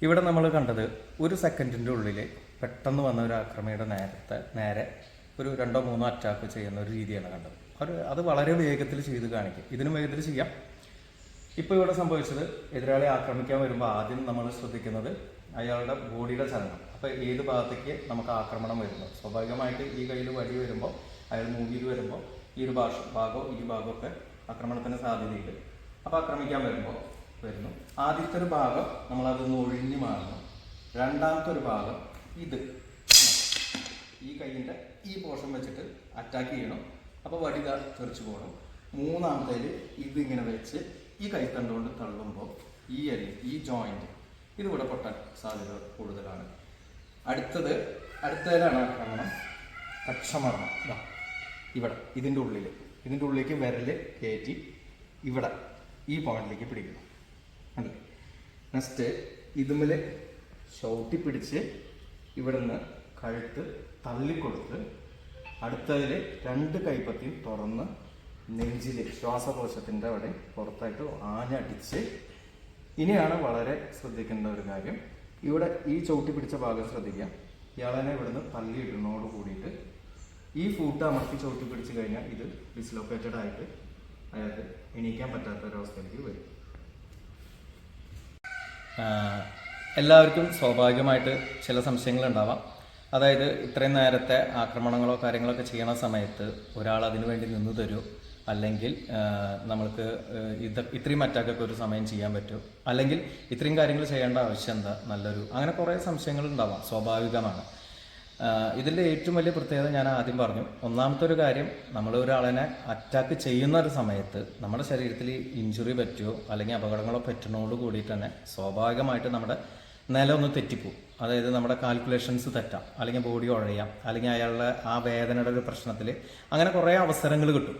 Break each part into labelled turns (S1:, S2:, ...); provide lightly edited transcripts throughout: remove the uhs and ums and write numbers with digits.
S1: ഇവിടെ നമ്മൾ കണ്ടത് ഒരു സെക്കൻഡിൻ്റെ ഉള്ളിൽ പെട്ടെന്ന് വന്ന ഒരു ആക്രമണയുടെ നേരെ ഒരു 2-3 അറ്റാക്ക് ചെയ്യുന്ന ഒരു രീതിയാണ് കണ്ടത്. അത് വളരെ വേഗത്തിൽ ചെയ്ത് കാണിക്കും. ഇതിനും വേഗത്തിൽ ചെയ്യാം. ഇപ്പോൾ ഇവിടെ സംഭവിച്ചത്, എതിരാളി ആക്രമിക്കാൻ വരുമ്പോൾ ആദ്യം നമ്മൾ ശ്രദ്ധിക്കുന്നത് അയാളുടെ ബോഡിയുടെ ചലനം. അപ്പോൾ ഏത് ഭാഗത്തേക്ക് നമുക്ക് ആക്രമണം വരുന്നു, സ്വാഭാവികമായിട്ട് ഈ കയ്യിൽ വടി വരുമ്പോൾ, അയാൾ മൂവ് ചെയ്ത് വരുമ്പോൾ ഈ ഒരു ഭാഗവും ഈ ഭാഗമൊക്കെ ആക്രമണത്തിന് സാധ്യതയുണ്ട്. അപ്പോൾ ആക്രമിക്കാൻ വരുന്നു. ആദ്യത്തെ ഒരു ഭാഗം നമ്മളതൊന്ന് ഒഴിഞ്ഞു മാറുന്നു. രണ്ടാമത്തെ ഒരു ഭാഗം ഇത് ഈ കൈയിൻ്റെ ഈ പോർഷൻ വെച്ചിട്ട് അറ്റാക്ക് ചെയ്യണം. അപ്പോൾ വടി തെറിച്ച് പോകണം. മൂന്നാമത്തേൽ ഇതിങ്ങനെ വെച്ച് ഈ കൈത്തണ്ടുകൊണ്ട് തള്ളുമ്പോൾ ഈ ജോയിൻറ്റ് ഇതിവിടെ പൊട്ടാൻ സാധ്യത കൂടുതലാണ്. അടുത്തതിലാണ് ആക്രമണം കക്ഷമർമ്മം. ഇവിടെ ഇതിൻ്റെ ഉള്ളിലേക്ക് വിരൽ കയറ്റി ഇവിടെ ഈ പോയിന്റിലേക്ക് പിടിക്കണം. അല്ലേ? നെക്സ്റ്റ് ഇതുമ്മൽ ചവിട്ടി പിടിച്ച് ഇവിടെ നിന്ന് കഴുത്ത് തള്ളിക്കൊടുത്ത് അടുത്തതിൽ 2 കൈപ്പത്തിയും തുറന്ന് നെഞ്ചിൽ ശ്വാസകോശത്തിൻ്റെ അവിടെ പുറത്തായിട്ട് ആഞ്ഞടിച്ച്. ഇനിയാണ് വളരെ ശ്രദ്ധിക്കേണ്ട ഒരു കാര്യം, ഇവിടെ ഈ ചവിട്ടി പിടിച്ച ഭാഗം ശ്രദ്ധിക്കാം. ഇയാളെ ഇവിടുന്ന് തള്ളിയിടുന്നതോട് കൂടിയിട്ട് ഈ ഫൂട്ട് അമർത്തി ചവിട്ടി പിടിച്ച് കഴിഞ്ഞാൽ ഇത് ഡിസ്ലൊക്കേറ്റഡ് ആയിട്ട് അയാൾക്ക് എണീക്കാൻ പറ്റാത്ത ഒരവസ്ഥയിലേക്ക് വരും. എല്ലാവർക്കും സ്വാഭാവികമായിട്ട് ചില സംശയങ്ങളുണ്ടാവാം. അതായത് ഇത്രയും നേരത്തെ ആക്രമണങ്ങളോ കാര്യങ്ങളൊക്കെ ചെയ്യണ സമയത്ത് ഒരാൾ അതിനു വേണ്ടി നിന്ന് തരുമോ, അല്ലെങ്കിൽ നമ്മൾക്ക് ഇത്രയും അറ്റാക്കൊക്കെ ഒരു സമയം ചെയ്യാൻ പറ്റുമോ, അല്ലെങ്കിൽ ഇത്രയും കാര്യങ്ങൾ ചെയ്യേണ്ട ആവശ്യം എന്താ, അങ്ങനെ കുറേ സംശയങ്ങൾ ഉണ്ടാവാം, സ്വാഭാവികമാണ്. ഇതിൻ്റെ ഏറ്റവും വലിയ പ്രത്യേകത ഞാൻ ആദ്യം പറഞ്ഞു. ഒന്നാമത്തെ ഒരു കാര്യം, നമ്മൾ ഒരാളെ അറ്റാക്ക് ചെയ്യുന്ന ഒരു സമയത്ത് നമ്മുടെ ശരീരത്തിൽ ഇഞ്ചുറി പറ്റുമോ അല്ലെങ്കിൽ അപകടങ്ങളോ പറ്റുന്നതോട് കൂടിയിട്ട് തന്നെ സ്വാഭാവികമായിട്ട് നമ്മുടെ നില ഒന്ന് തെറ്റിപ്പോവും. അതായത് നമ്മുടെ കാൽക്കുലേഷൻസ് തെറ്റാം, അല്ലെങ്കിൽ ബോഡി ഉഴയാം, അല്ലെങ്കിൽ അയാളുടെ ആ വേദനയുടെ ഒരു പ്രശ്നത്തിൽ അങ്ങനെ കുറേ അവസരങ്ങൾ കിട്ടും.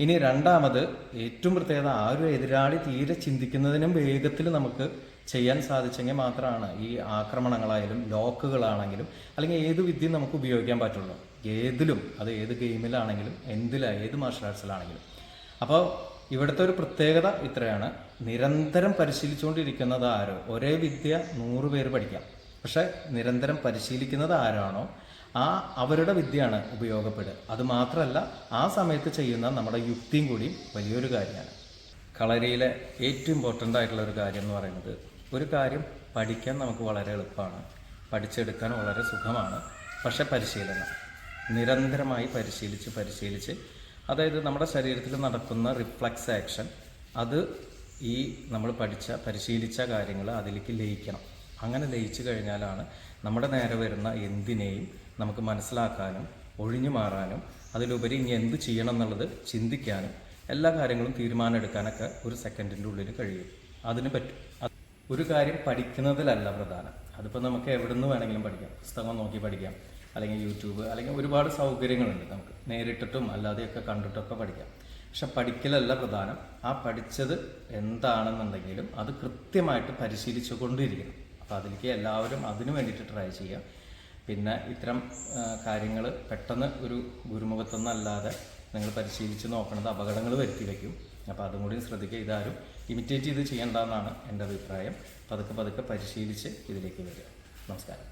S1: ഇനി രണ്ടാമത് ഏറ്റവും പ്രത്യേകത, ആ ഒരു എതിരാളി തീരെ ചിന്തിക്കുന്നതിനും വേഗത്തിൽ നമുക്ക് ചെയ്യാൻ സാധിച്ചെങ്കിൽ മാത്രമാണ് ഈ ആക്രമണങ്ങളായാലും ലോക്കുകളാണെങ്കിലും അല്ലെങ്കിൽ ഏത് വിദ്യയും നമുക്ക് ഉപയോഗിക്കാൻ പറ്റുള്ളൂ. അത് ഏത് ഗെയിമിലാണെങ്കിലും ഏത് മാർഷൽ ആർട്സിലാണെങ്കിലും. അപ്പോൾ ഇവിടുത്തെ ഒരു പ്രത്യേകത ഇത്രയാണ്, നിരന്തരം പരിശീലിച്ചുകൊണ്ടിരിക്കുന്നത് ആരോ, ഒരേ വിദ്യ 100 പേര് പഠിക്കാം, പക്ഷെ നിരന്തരം പരിശീലിക്കുന്നത് ആരാണോ അവരുടെ വിദ്യയാണ് ഉപയോഗപ്പെടുക. അതുമാത്രമല്ല, ആ സമയത്ത് ചെയ്യുന്ന നമ്മുടെ യുക്തിയും കൂടി വലിയൊരു കാര്യമാണ്. കളരിയിലെ ഏറ്റവും ഇമ്പോർട്ടൻ്റ് ആയിട്ടുള്ള ഒരു കാര്യം എന്ന് പറയുന്നത്, ഒരു കാര്യം പഠിക്കാൻ നമുക്ക് വളരെ എളുപ്പമാണ്, പഠിച്ചെടുക്കാൻ വളരെ സുഖമാണ്. പക്ഷെ നിരന്തരമായി പരിശീലിച്ച് അതായത് നമ്മുടെ ശരീരത്തിൽ നടക്കുന്ന റിഫ്ലക്സ് ആക്ഷൻ, അത് ഈ നമ്മൾ പരിശീലിച്ച കാര്യങ്ങൾ അതിലേക്ക് ലയിക്കണം. അങ്ങനെ ലയിച്ചു കഴിഞ്ഞാലാണ് നമ്മുടെ നേരെ വരുന്ന എന്തിനേയും നമുക്ക് മനസ്സിലാക്കാനും ഒഴിഞ്ഞു മാറാനും അതിലുപരി ഇനി എന്ത് ചെയ്യണം എന്നുള്ളത് ചിന്തിക്കാനും എല്ലാ കാര്യങ്ങളും തീരുമാനം എടുക്കാനൊക്കെ ഒരു സെക്കൻഡിൻ്റെ ഉള്ളിൽ കഴിയും. അതിന് പറ്റും. ഒരു കാര്യം പഠിക്കുന്നതിലല്ല പ്രധാനം. അതിപ്പോൾ നമുക്ക് എവിടെ നിന്ന് വേണമെങ്കിലും പഠിക്കാം, പുസ്തകം നോക്കി പഠിക്കാം, അല്ലെങ്കിൽ യൂട്യൂബ്, അല്ലെങ്കിൽ ഒരുപാട് സൗകര്യങ്ങളുണ്ട്, നമുക്ക് നേരിട്ടിട്ടും അല്ലാതെയൊക്കെ കണ്ടിട്ടൊക്കെ പഠിക്കാം. പക്ഷെ പഠിക്കലല്ല പ്രധാനം. ആ പഠിച്ചത് എന്താണെന്നുണ്ടെങ്കിലും അത് കൃത്യമായിട്ട് പരിശീലിച്ചു കൊണ്ടിരിക്കണം. അപ്പോൾ അതിലേക്ക് എല്ലാവരും അതിനു വേണ്ടിയിട്ട് ട്രൈ ചെയ്യാം. പിന്നെ ഇത്തരം കാര്യങ്ങൾ പെട്ടെന്ന് ഒരു ഗുരുമുഖത്തൊന്നല്ലാതെ നിങ്ങൾ പരിശീലിച്ച് നോക്കണത് അപകടങ്ങൾ വരുത്തി വയ്ക്കും. അപ്പോൾ അതും കൂടി ശ്രദ്ധിക്കുക. ഇതാരും ഇമിറ്റേറ്റ് ചെയ്ത് ചെയ്യേണ്ടെന്നാണ് എൻ്റെ അഭിപ്രായം. പതുക്കെ പരിശീലിച്ച് ഇതിലേക്ക് വരിക. നമസ്കാരം.